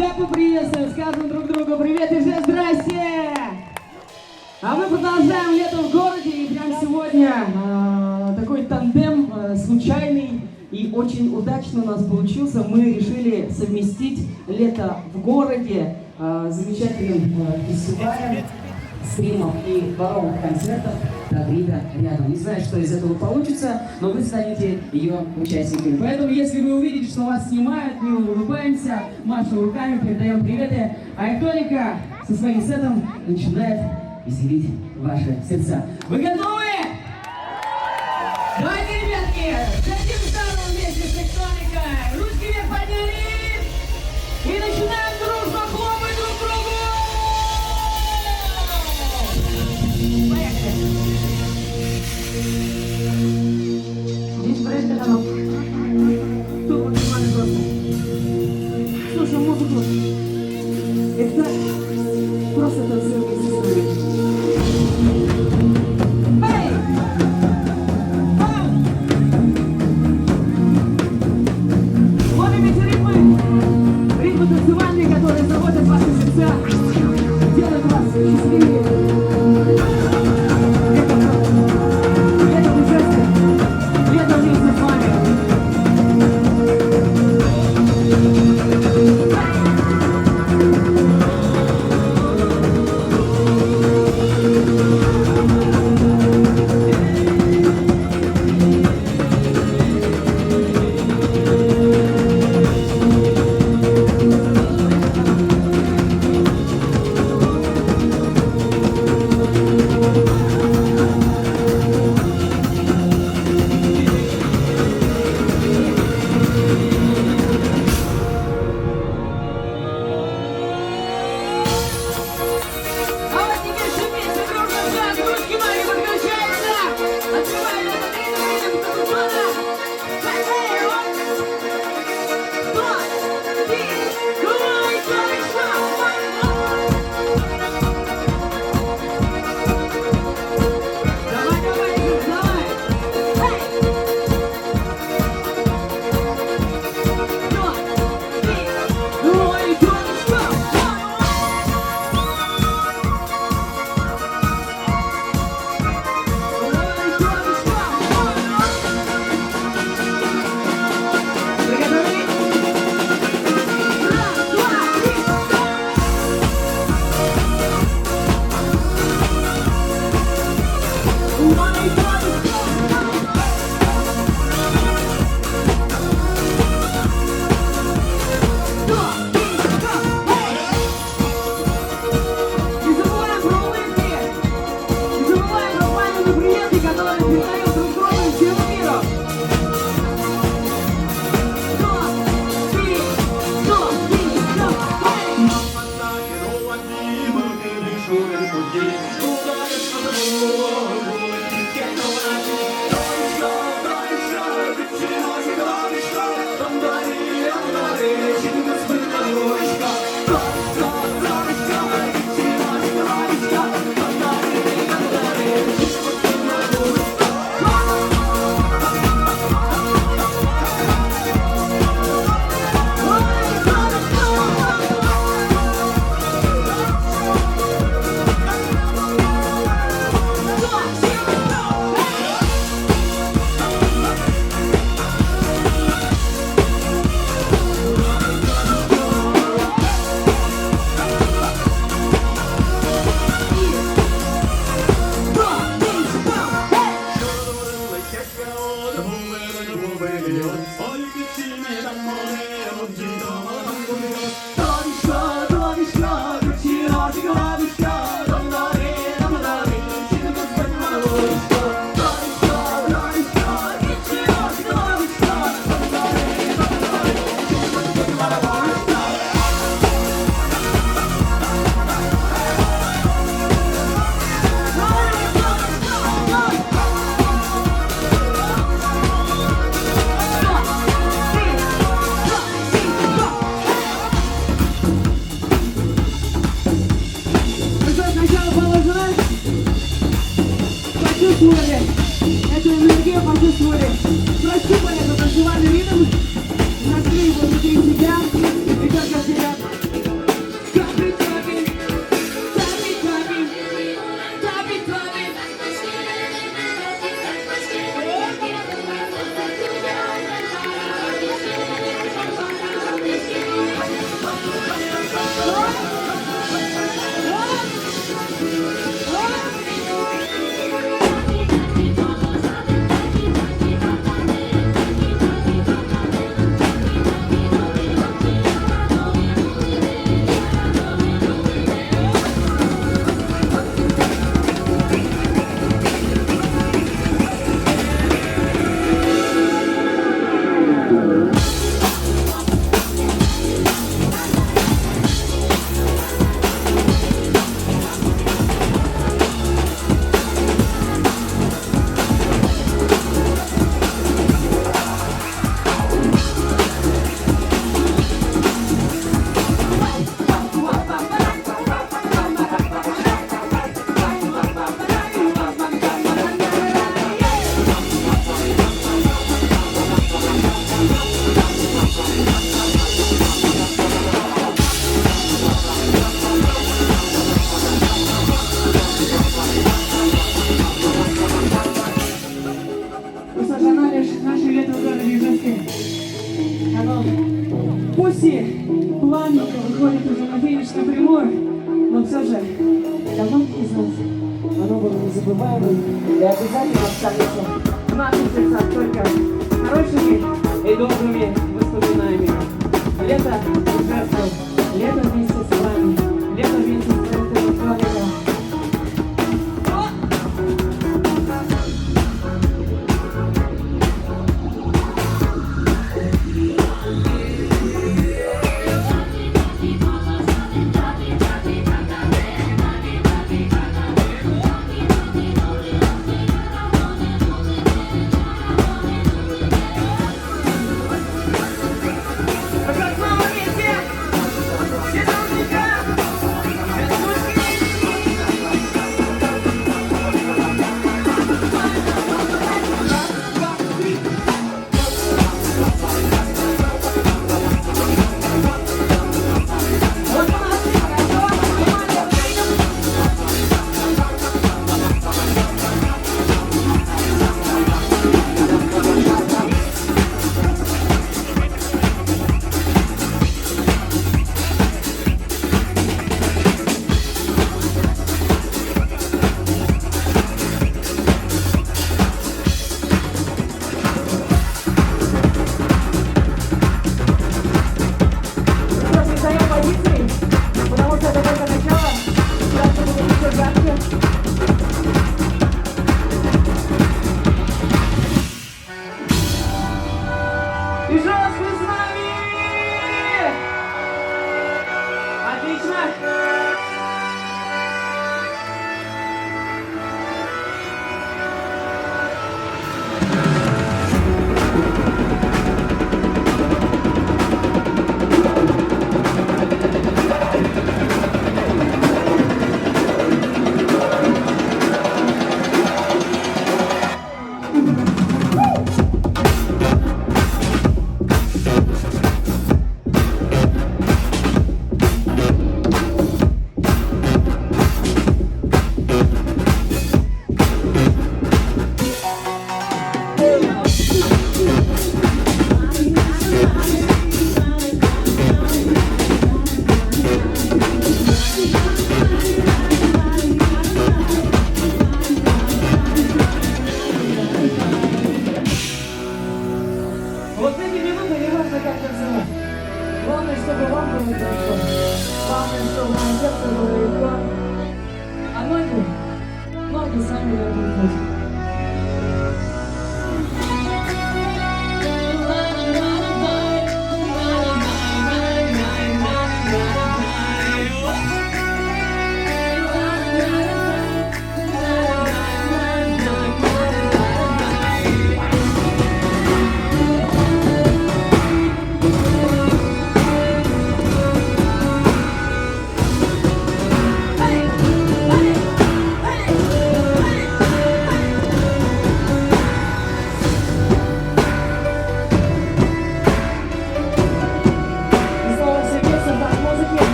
Как мы приветствуем, скажем друг другу привет и всем здрасте! А мы продолжаем лето в городе, и прямо сегодня такой тандем случайный и очень удачно у нас получился. Мы решили совместить лето в городе замечательным фестивалем, стримов и дворовых концертов «Добавили» рядом. Не знаю, что из этого получится, но вы станете ее участниками. Поэтому, если вы увидите, что вас снимают, мы улыбаемся, машем руками, передаем приветы, а Эктоника со своим сетом начинает веселить ваши сердца. Вы готовы? Давайте, ребятки, дадим старому вместе с Эктоникой. Ручки вверх подняли и начинаем дружно хлопать друг другу. Поехали. Здесь проект ЭКТОНИКА. Кто поднимает просто? Слушай, музыку. Это просто танцуем вместе с нами. Эй! Ау! Пусть и плавненько выходит уже на финишную прямую, но все же для многих из нас оно было незабываемым и обязательно останется в наших сердцах только хорошими и добрыми воспоминаниями. Лето путешествует, лето вместе с вами, лето вместе с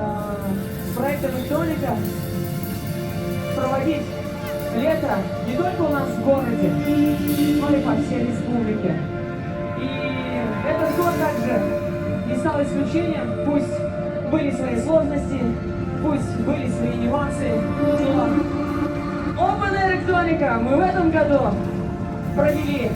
проектом Электроника. С проектом Эктоника проводить лето не только у нас в городе, но и по всей республике. И этот год также не стал исключением, пусть были свои сложности, пусть пусть были свои нюансы, но Open Electronica мы в этом году провели.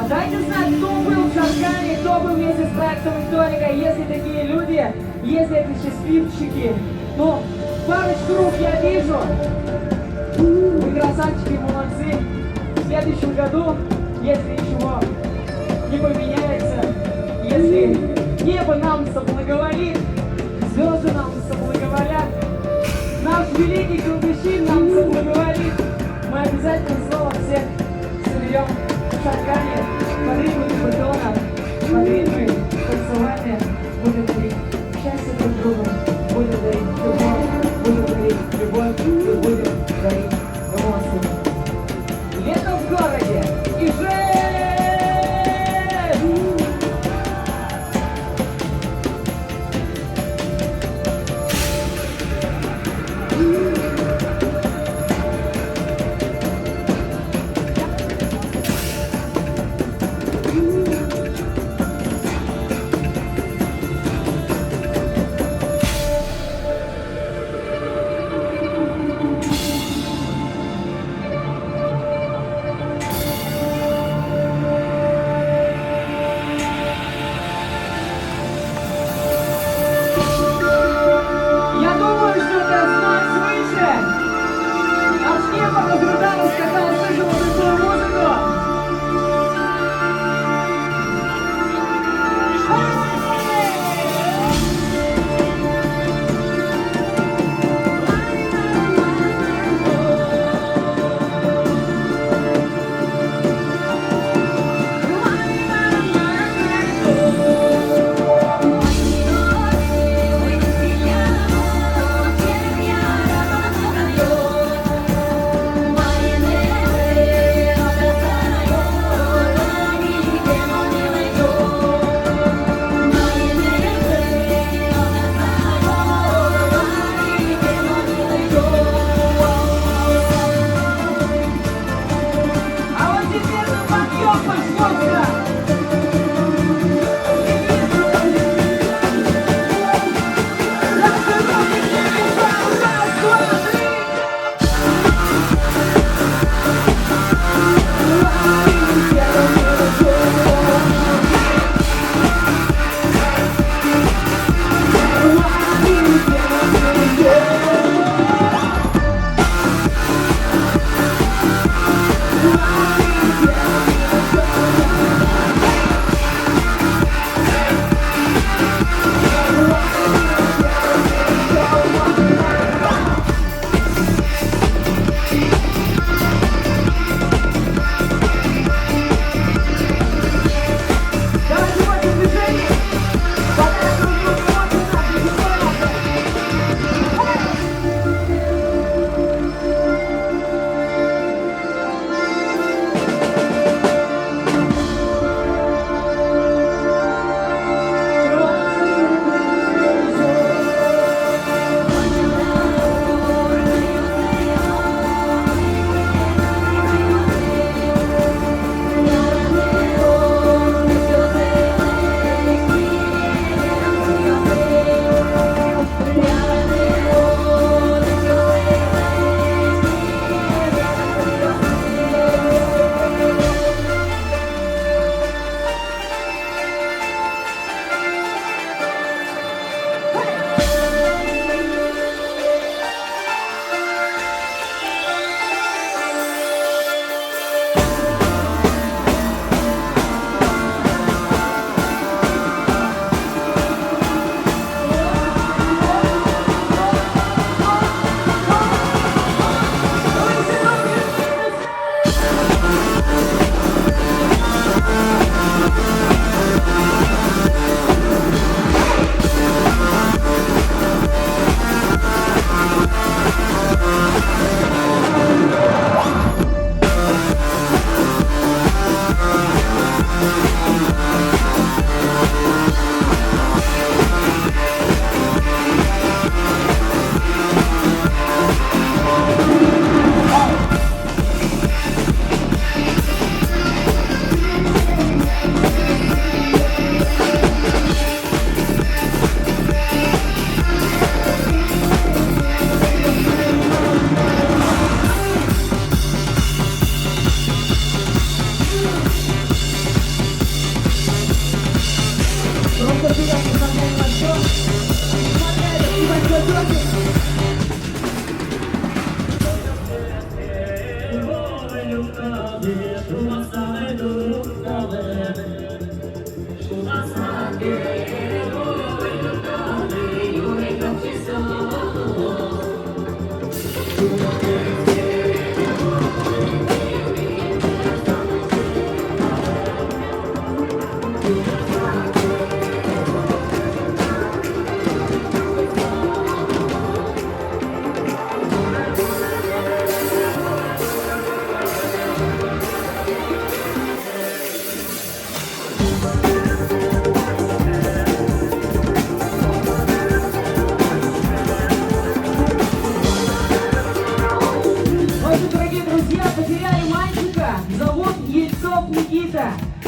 Дайте знать, кто был в Шаргане, кто был вместе с проектом Эктоника. Если такие люди, если это счастливчики, ну, парочку рук я вижу. Вы красавчики, молодцы. В следующем году, если ничего не поменяется, если небо нам соблаговолит, звезды нам соблаговолят, наш великий Калдыщин нам соблаговолит, мы обязательно снова всех соберем в Шаргане под ритмы бетона, под ритмы танцевания, будем дарить счастье друг другу, будем дарить любовь и будем дарить эмоции. Лето в городе и жизнь!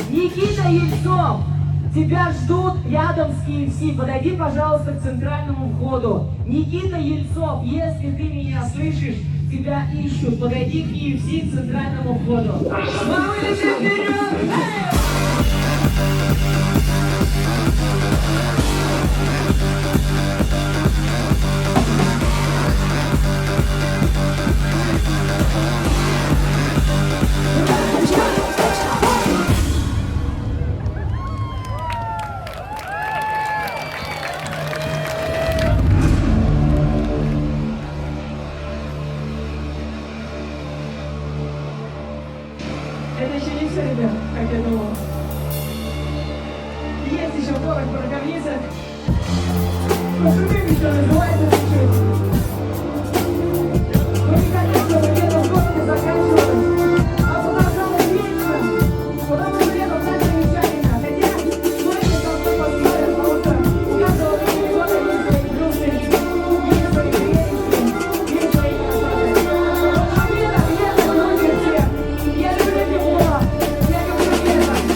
Никита Ельцов, тебя ждут рядом с KFC. Подойди, пожалуйста, к центральному входу. Никита Ельцов, если ты меня слышишь, тебя ищут. Подойди к KFC, к центральному входу. Мы вылетим вперед! Это еще не все, ребят, как я думал. Есть еще город Барабанами. Живыми еще называется чуть-чуть. Мы не хотим, чтобы лето в городе заканчивалось, а продолжалось вечно, потому что лето так замечательно. Хотя, многие со мной поспорят, потому что у каждого времени года есть свои плюсы, есть свои прелести, есть свои красоты. Вот лето, люди все. Я люблю тепло, я люблю лето.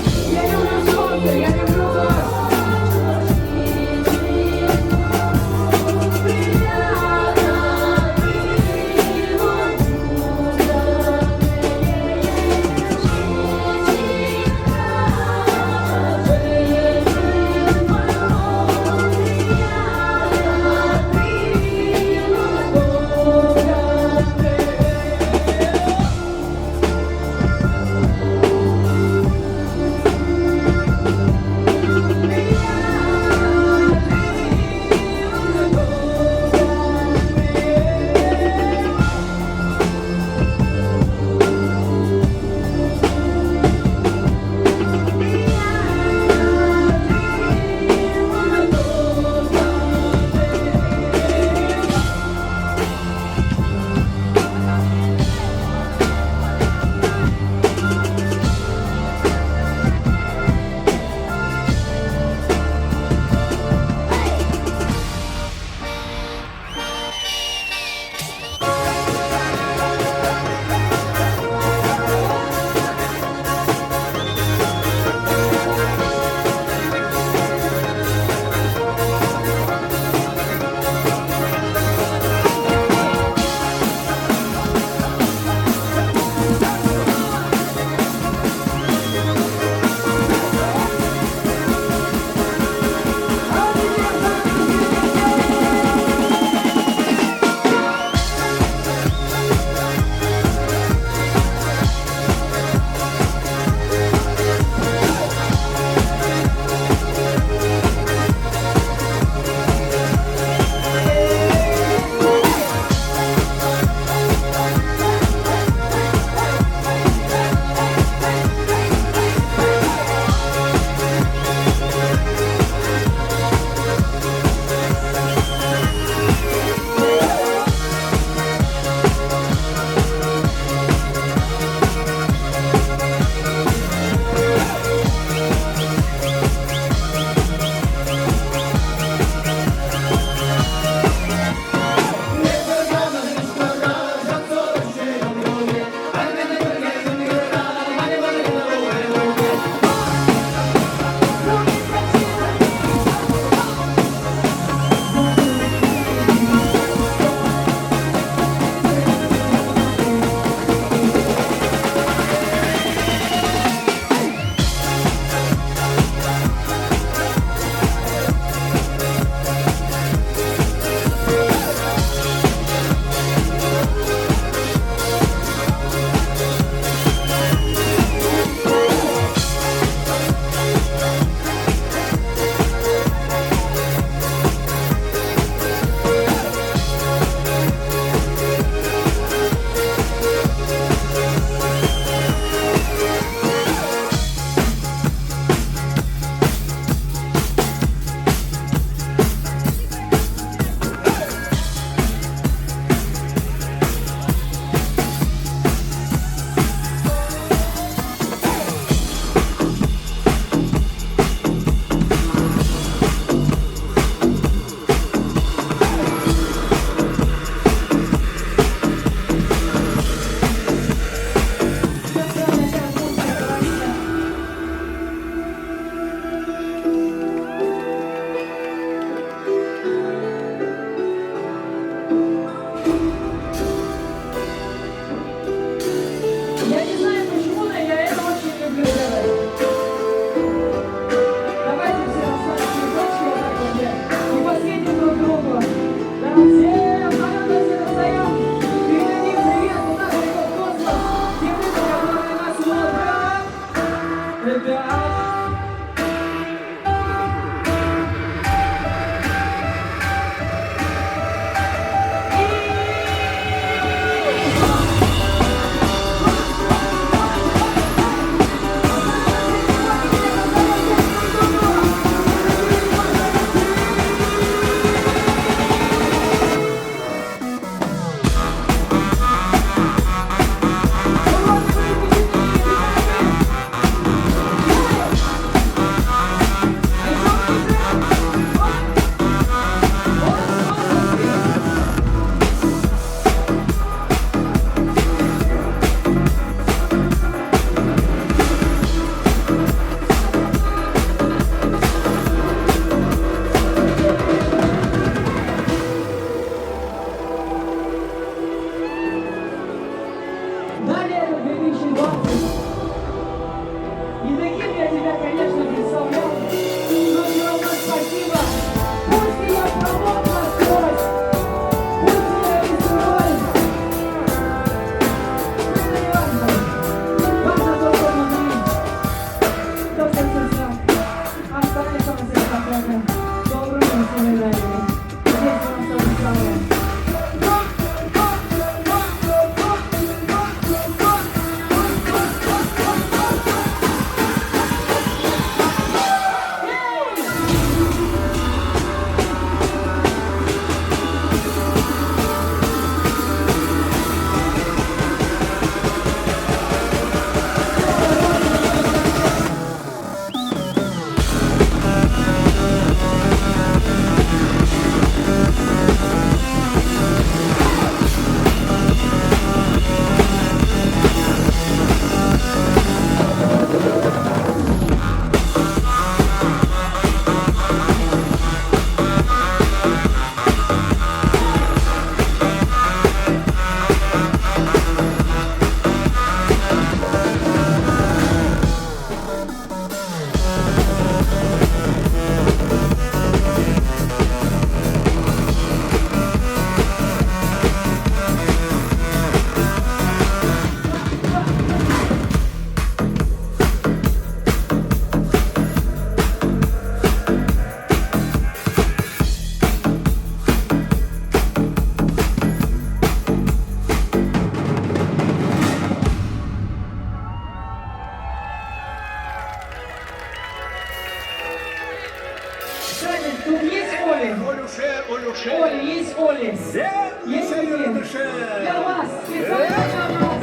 Для вас, специально для вас.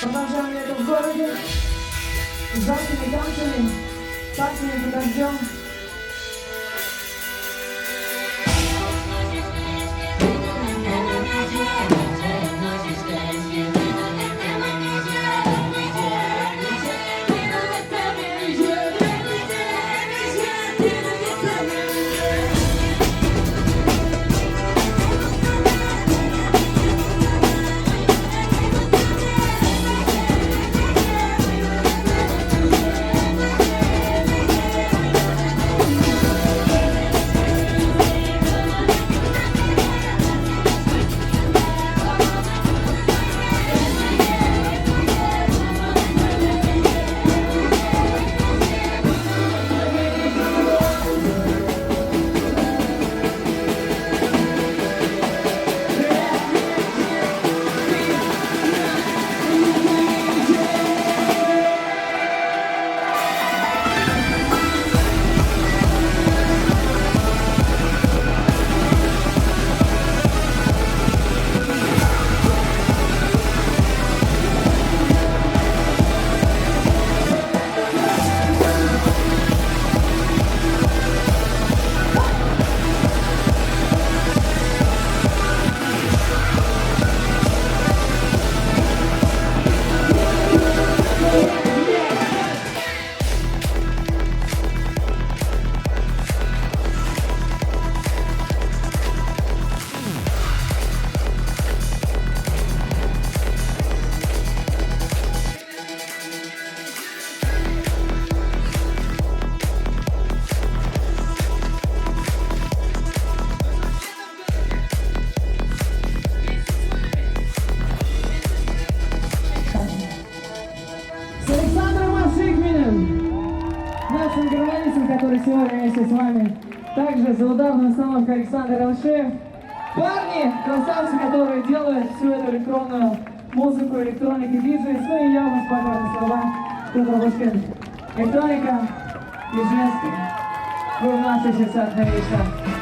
Продолжаем лето в городе с жаркими танцами, танцами под дождем. прекрасным гармонистам, которые сегодня вместе с вами. Также за ударную установку Александр Алшеев. Парни, красавцы, которые делают всю эту электронную музыку, электроники, диджей. Ну и я вам спокойно слова, кто-то русская. Электроника и женский. Вы в наших сердцах навечно.